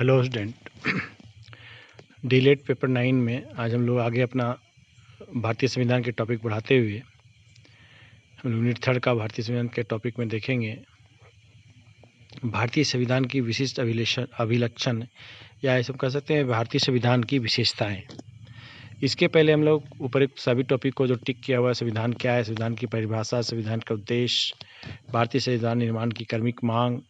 Hello student. डीलेट paper 9 में आज हम लोग आगे अपना भारतीय संविधान के टॉपिक बढ़ाते हुए हम यूनिट 3 का भारतीय संविधान के टॉपिक में देखेंगे भारतीय संविधान की विशिष्ट अभिलक्षण या ऐसा कह सकते हैं भारतीय संविधान की विशेषताएं। इसके पहले हम लोग उपरोक्त सभी टॉपिक को जो टिक किया हुआ है, संविधान क्या है, संविधान की परिभाषा, संविधान का उद्देश्य, भारतीय संविधान निर्माण की क्रमिक मांग,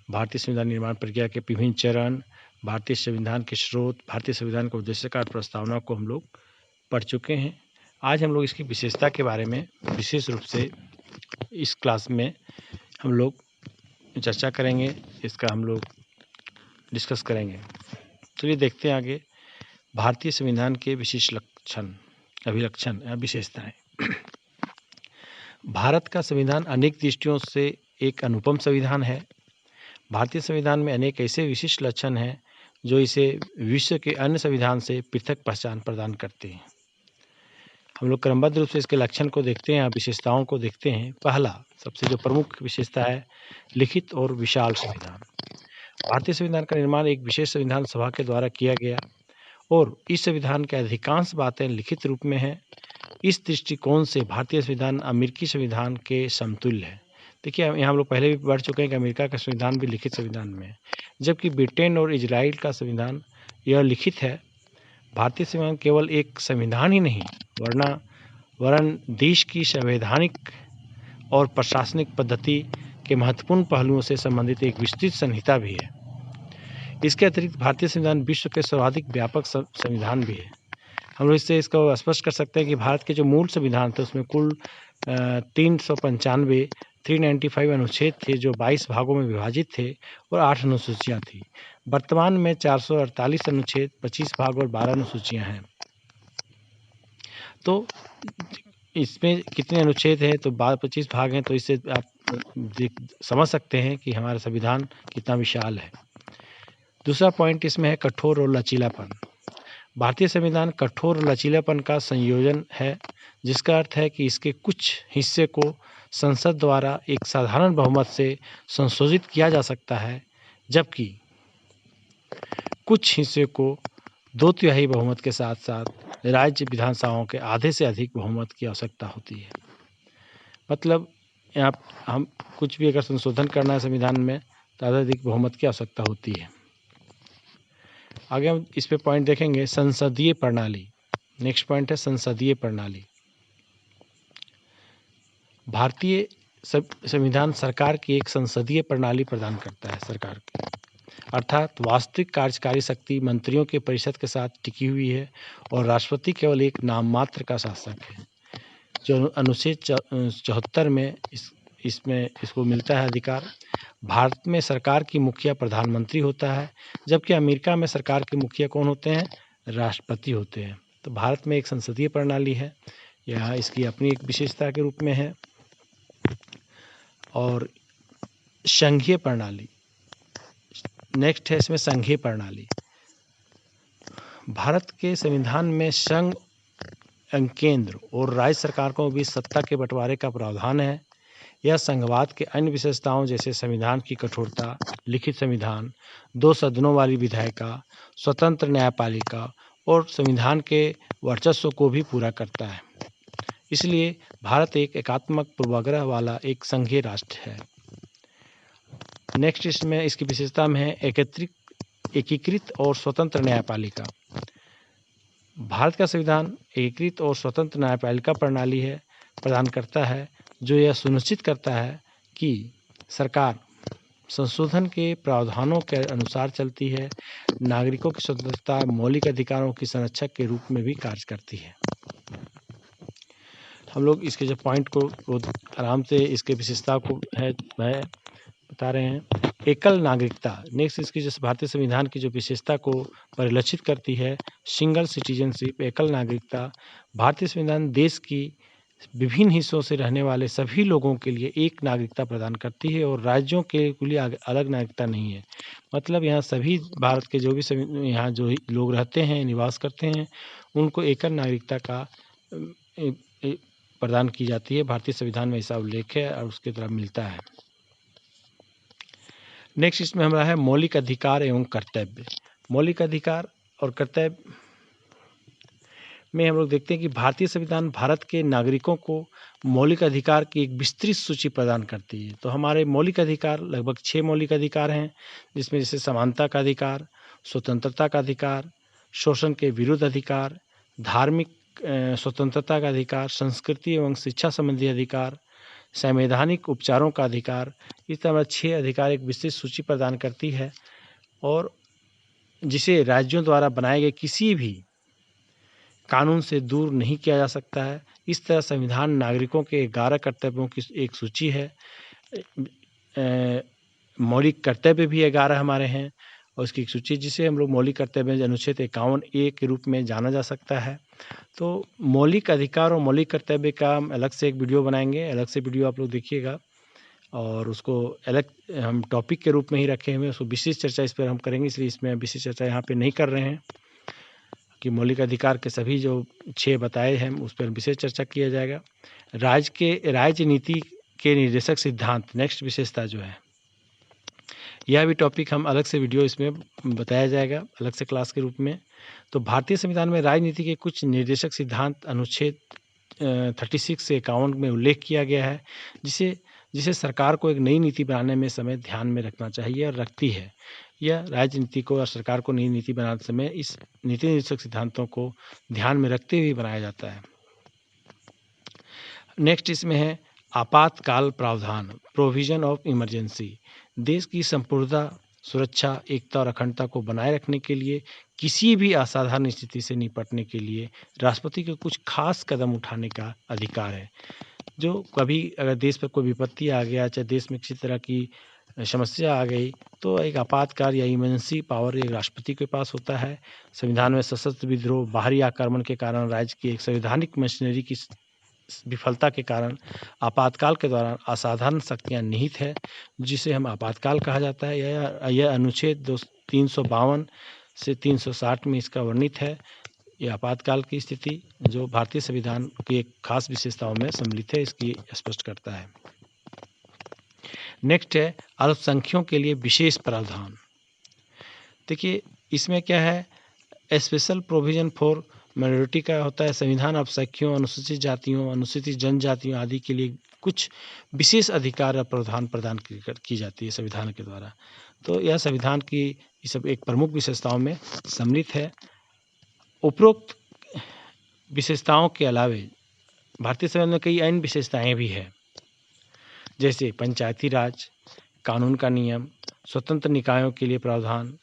भारतीय संविधान निर्माण प्रक्रिया के विभिन्न चरण, भारतीय संविधान के स्रोत, भारतीय संविधान का उद्देश्यकार प्रस्तावना को हम लोग पढ़ चुके हैं। आज हम लोग इसकी विशेषता के बारे में विशेष रूप से इस क्लास में हम लोग चर्चा करेंगे, इसका हम लोग डिस्कस करेंगे। चलिए देखते हैं आगे भारतीय संविधान के विशिष्ट अभिलक्षण या विशेषताएं। भारत का संविधान अनेक दृष्टियों से एक अनुपम संविधान है। भारतीय संविधान में अनेक ऐसे विशिष्ट लक्षण हैं जो इसे विश्व के अन्य संविधान से पृथक पहचान प्रदान करते हैं। हम लोग क्रमबद्ध रूप से इसके लक्षण को देखते हैं, विशेषताओं को देखते हैं। पहला सबसे जो प्रमुख विशेषता है, लिखित और विशाल संविधान। भारतीय संविधान का निर्माण एक विशेष संविधान सभा के द्वारा किया गया और इस संविधान के अधिकांश बातें लिखित रूप में हैं। इस दृष्टिकोण से भारतीय संविधान अमेरिकी संविधान के समतुल्य है। देखिए, यहाँ हम लोग पहले भी पढ़ चुके हैं कि अमेरिका का संविधान भी लिखित संविधान में है, जबकि ब्रिटेन और इजराइल का संविधान यह लिखित है। भारतीय संविधान केवल एक संविधान ही नहीं वरन देश की संवैधानिक और प्रशासनिक पद्धति के महत्वपूर्ण पहलुओं से संबंधित एक विस्तृत संहिता भी है। इसके अतिरिक्त भारतीय संविधान विश्व के सर्वाधिक व्यापक संविधान भी है। हम लोग इससे इसको स्पष्ट कर सकते हैं कि भारत के जो मूल संविधान थे उसमें कुल 395 अनुच्छेद थे जो 22 भागों में विभाजित थे और 8 अनुसूचियां थी। वर्तमान में 448 अनुच्छेद, 25 भाग और 12 अनुसूचियां हैं। तो इसमें कितने अनुच्छेद हैं? तो 25 भाग हैं। तो इससे आप समझ सकते हैं कि हमारा संविधान कितना विशाल है। दूसरा पॉइंट इसमें है कठोर और लचीलापन। भारतीय संविधान कठोर और लचीलापन का संयोजन है, जिसका अर्थ है कि इसके कुछ हिस्से को संसद द्वारा एक साधारण बहुमत से संशोधित किया जा सकता है, जबकि कुछ हिस्से को 2/3 बहुमत के साथ साथ राज्य विधानसभाओं के आधे से अधिक बहुमत की आवश्यकता होती है। मतलब यहाँ हम कुछ भी अगर संशोधन करना है संविधान में तो अधिक बहुमत की आवश्यकता होती है। आगे हम इस पे पॉइंट देखेंगे, संसदीय प्रणाली। नेक्स्ट पॉइंट है संसदीय प्रणाली। भारतीय संविधान सरकार की एक संसदीय प्रणाली प्रदान करता है। सरकार की अर्थात वास्तविक कार्यकारी शक्ति मंत्रियों के परिषद के साथ टिकी हुई है और राष्ट्रपति केवल एक नाम मात्र का शासक है। जो अनुच्छेद 74 में इसको मिलता है अधिकार। भारत में सरकार की मुखिया प्रधानमंत्री होता है, जबकि अमेरिका में सरकार के मुखिया कौन होते हैं? राष्ट्रपति होते हैं। तो भारत में एक संसदीय प्रणाली है, यह इसकी अपनी एक विशेषता के रूप में है। और संघीय प्रणाली नेक्स्ट है, इसमें संघीय प्रणाली। भारत के संविधान में संघ, केंद्र और राज्य सरकारों के बीच सत्ता के बंटवारे का प्रावधान है। यह संघवाद के अन्य विशेषताओं जैसे संविधान की कठोरता, लिखित संविधान, 2 सदनों वाली विधायिका, स्वतंत्र न्यायपालिका और संविधान के वर्चस्व को भी पूरा करता है। इसलिए भारत एक एकात्मक पूर्वाग्रह वाला एक संघीय राष्ट्र है। नेक्स्ट इसमें इसकी विशेषता में है एकीकृत और स्वतंत्र न्यायपालिका। भारत का संविधान एकीकृत और स्वतंत्र न्यायपालिका प्रणाली है प्रदान करता है, जो यह सुनिश्चित करता है कि सरकार संशोधन के प्रावधानों के अनुसार चलती है, नागरिकों की स्वतंत्रता, मौलिक अधिकारों की संरक्षक के रूप में भी कार्य करती है। हम लोग इसके जो पॉइंट को आराम से इसके विशेषता को है बता रहे हैं। एकल नागरिकता। नेक्स्ट इसकी जो भारतीय संविधान की जो विशेषता को परिलक्षित करती है, सिंगल सिटीजनशिप, एकल नागरिकता। भारतीय संविधान देश की विभिन्न हिस्सों से रहने वाले सभी लोगों के लिए एक नागरिकता प्रदान करती है और राज्यों के लिए अलग नागरिकता नहीं है। मतलब यहाँ सभी भारत के जो भी यहाँ जो लोग रहते हैं, निवास करते हैं, उनको एकल नागरिकता का प्रदान की जाती है। भारतीय संविधान में ऐसा उल्लेख है और उसके तरह मिलता है। नेक्स्ट इसमें हमारा है मौलिक अधिकार एवं कर्तव्य। मौलिक अधिकार और कर्तव्य में हम लोग देखते हैं कि भारतीय संविधान भारत के नागरिकों को मौलिक अधिकार की एक विस्तृत सूची प्रदान करती है। तो हमारे मौलिक अधिकार लगभग 6 मौलिक अधिकार हैं, जिसमें जैसे समानता का अधिकार, स्वतंत्रता का अधिकार, शोषण के विरुद्ध अधिकार, धार्मिक स्वतंत्रता का अधिकार, संस्कृति एवं शिक्षा संबंधी अधिकार, संवैधानिक उपचारों का अधिकार। इस तरह 6 अधिकार एक विस्तृत सूची प्रदान करती है और जिसे राज्यों द्वारा बनाए गए किसी भी कानून से दूर नहीं किया जा सकता है। इस तरह संविधान नागरिकों के 11 कर्तव्यों की एक सूची है। मौलिक कर्तव्य भी 11 हमारे हैं और उसकी एक सूची, जिसे हम लोग मौलिक कर्तव्य अनुच्छेद 51A के रूप में जाना जा सकता है। तो मौलिक अधिकार और मौलिक कर्तव्य का हम अलग से एक वीडियो बनाएंगे, अलग से वीडियो आप लोग देखिएगा और उसको अलग हम टॉपिक के रूप में ही रखे हुए, उसको विशेष चर्चा इस पर हम करेंगे, इसलिए इसमें विशेष चर्चा यहाँ पे नहीं कर रहे हैं कि मौलिक अधिकार के सभी जो 6 बताए हैं उस पर विशेष चर्चा किया जाएगा। राजनीति के निर्देशक सिद्धांत नेक्स्ट विशेषता जो है, यह भी टॉपिक हम अलग से वीडियो इसमें बताया जाएगा अलग से क्लास के रूप में। तो भारतीय संविधान में राजनीति के कुछ निर्देशक सिद्धांत अनुच्छेद 36 से 51 में उल्लेख किया गया है, जिसे सरकार को एक नई नीति बनाने में समय ध्यान में रखना चाहिए और रखती है। यह राजनीति को और सरकार को नई नीति बनाते समय इस नीति निर्देशक सिद्धांतों को ध्यान में रखते हुए बनाया जाता है। नेक्स्ट इसमें है आपातकाल प्रावधान, प्रोविजन ऑफ इमरजेंसी। देश की संपूर्णता, सुरक्षा, एकता और अखंडता को बनाए रखने के लिए किसी भी असाधारण स्थिति से निपटने के लिए राष्ट्रपति को कुछ खास कदम उठाने का अधिकार है। जो कभी अगर देश पर कोई विपत्ति आ गया, चाहे देश में किसी तरह की समस्या आ गई, तो एक आपातकाल या इमरजेंसी पावर एक राष्ट्रपति के पास होता है। संविधान में सशस्त्र विद्रोह, बाहरी आक्रमण के कारण राज्य की एक संवैधानिक मशीनरी की विफलता के कारण आपातकाल के दौरान असाधारण शक्तियां निहित है, जिसे हम आपातकाल कहा जाता है। यह अनुच्छेद 352 से 360 में इसका वर्णित है। यह आपातकाल की स्थिति जो भारतीय संविधान की एक खास विशेषताओं में सम्मिलित है, इसकी स्पष्ट करता है। नेक्स्ट है अल्पसंख्यकों के लिए विशेष प्रावधान। देखिए इसमें क्या है, स्पेशल प्रोविजन फॉर माइनॉरिटी का होता है। संविधान अल्पसंख्यकों, अनुसूचित जातियों, अनुसूचित जनजातियों आदि के लिए कुछ विशेष अधिकार और प्रावधान प्रदान की जाती है संविधान के द्वारा। तो यह संविधान की ये सब एक प्रमुख विशेषताओं में सम्मिलित है। उपरोक्त विशेषताओं के अलावे भारतीय संविधान में कई अन्य विशेषताएं भी है, जैसे पंचायती राज, कानून का नियम, स्वतंत्र निकायों के लिए प्रावधान,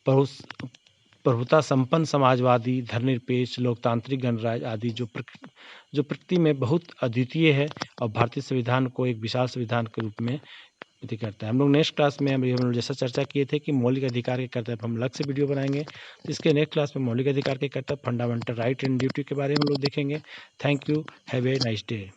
प्रभुता संपन्न समाजवादी, धर्मनिरपेक्ष, लोकतांत्रिक गणराज्य आदि जो प्रकृति में बहुत अद्वितीय है और भारतीय संविधान को एक विशाल संविधान के रूप में करता है। हम लोग नेक्स्ट क्लास में हम जैसा चर्चा किए थे कि मौलिक अधिकार के कर्तव्य हम अलग से वीडियो बनाएंगे। इसके नेक्स्ट क्लास में मौलिक अधिकार के कर्तव्य, फंडामेंटल राइट एंड ड्यूटी के बारे में हम लोग देखेंगे। Thank you, have a nice day.